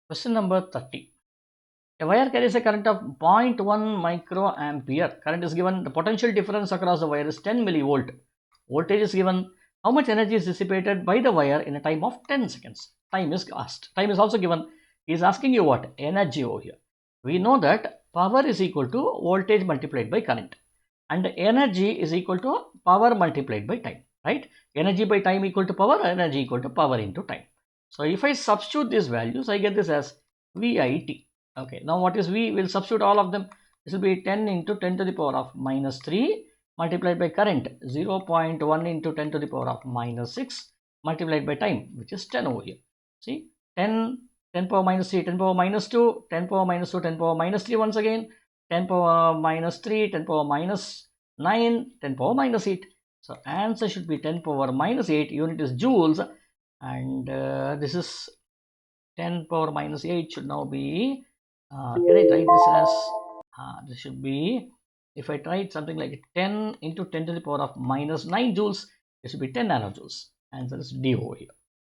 Question number 30. A wire carries a current of 0.1 microampere. Current is given. The potential difference across the wire is 10 millivolt. Voltage is given. How much energy is dissipated by the wire in a time of 10 seconds? Time is asked. Time is also given. He is asking you what? Energy over here. We know that power is equal to voltage multiplied by current. And energy is equal to power multiplied by time. Right? Energy by time equal to power. Energy equal to power into time. So if I substitute these values, I get this as VIT. Okay, now what is V? We'll substitute all of them. This will be 10 into 10 to the power of minus 3 multiplied by current 0.1 into 10 to the power of minus 6 multiplied by time, which is 10 over here. See, 10, 10 power minus 3, 10 power minus 2, 10 power minus 2, 10 power minus 3 once again, 10 power minus 3, 10 power minus 9, 10 power minus 8. So answer should be 10 power minus 8. Unit is joules. And this is 10 power minus 8 should now be, can I write this as, this should be, if I try something like 10 into 10 to the power of minus 9 joules, this should be 10 nanojoules. Answer is D over here.